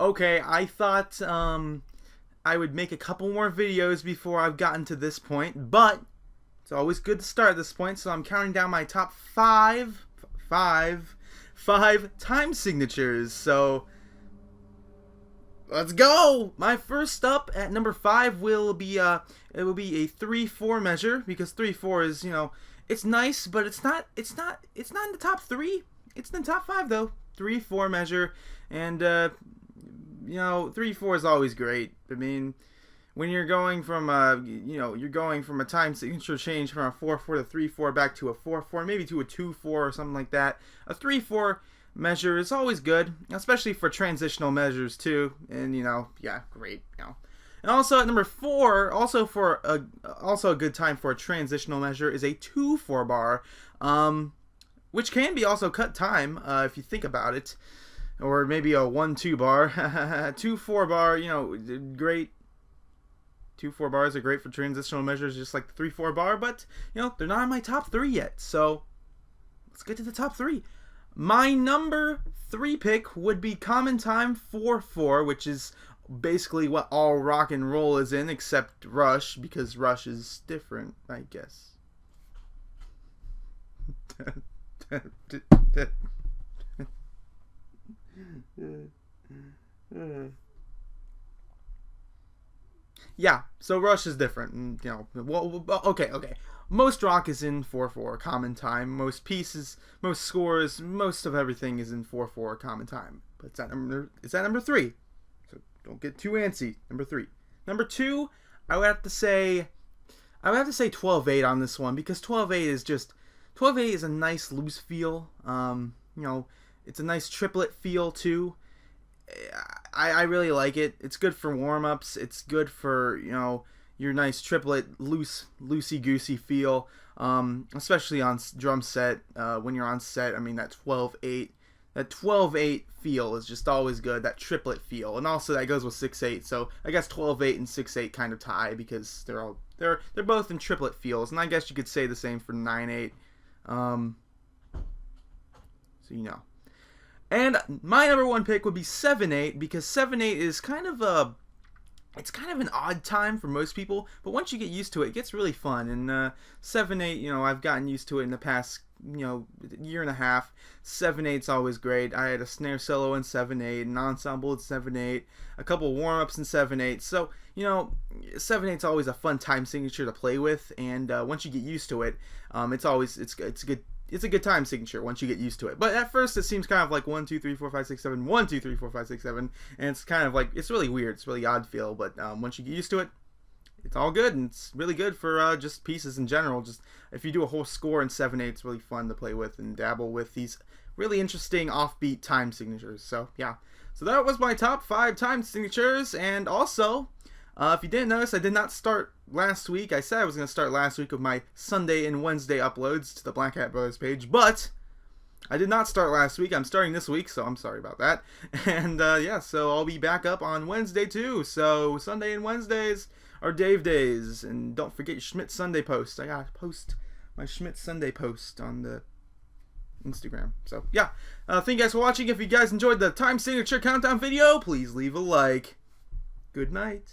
Okay, I thought I would make a couple more videos before I've gotten to this point, but it's always good to start at this point, so I'm counting down my top five time signatures. So let's go. My first up at number 5 will be it will be a 3/4 measure, because 3/4 is, it's nice, but it's not in the top 3. It's in the top 5 though. 3/4 measure, and 3/4 is always great. I mean, when you're going from you're going from a time signature change from a 4/4 to 3/4 back to a 4/4, maybe to a 2/4 or something like that. A 3/4 measure is always good, especially for transitional measures too. And yeah, great. And also at number 4, also a good time for a transitional measure is a 2/4 bar, which can be also cut time if you think about it, or maybe a 1/2 bar. 2/4 bar, great. 2/4 bars are great for transitional measures, just like the 3/4 bar, but they're not in my top 3 yet. So let's get to the top 3. My number 3 pick would be Common Time 4/4, which is basically what all rock and roll is in, except Rush, because Rush is different, I guess. Yeah, so Rush is different, and okay. Most rock is in 4/4 Common Time. Most pieces, most scores, most of everything is in 4/4 Common Time. But it's at number 3. So don't get too antsy. Number 3. Number 2, I would have to say 12/8 on this one, because 12/8 is a nice loose feel. It's a nice triplet feel too. I really like it. It's good for warm-ups. It's good for, your nice triplet, loosey-goosey feel, especially on drum set. When you're on set, I mean, that 12/8 feel is just always good, that triplet feel. And also that goes with 6/8, so I guess 12/8 and 6/8 kind of tie, because they're both in triplet feels. And I guess you could say the same for 9/8. So And my number 1 pick would be 7/8, because 7/8 is kind of an odd time for most people, but once you get used to it, it gets really fun. And 7/8, I've gotten used to it in the past, year and a half. 7/8's always great. I had a snare solo in 7/8, an ensemble in 7/8, a couple warm-ups in 7/8. So 7/8's always a fun time signature to play with, and once you get used to it, it's a good time signature once you get used to it. But at first it seems kind of like 1, 2, 3, 4, 5, 6, 7, 1, 2, 3, 4, 5, 6, 7, and it's kind of like, it's really weird. It's really odd feel, but once you get used to it, it's all good, and it's really good for just pieces in general. Just if you do a whole score in 7/8, it's really fun to play with and dabble with these really interesting offbeat time signatures. So yeah, so that was my top 5 time signatures. And also, if you didn't notice, I did not start last week. I said I was going to start last week with my Sunday and Wednesday uploads to the Black Hat Brothers page, but I did not start last week. I'm starting this week, so I'm sorry about that. And yeah, so I'll be back up on Wednesday too. So Sunday and Wednesdays are Dave days. And don't forget your Schmidt Sunday post. I got to post my Schmidt Sunday post on the Instagram. So yeah, thank you guys for watching. If you guys enjoyed the time signature countdown video, please leave a like. Good night.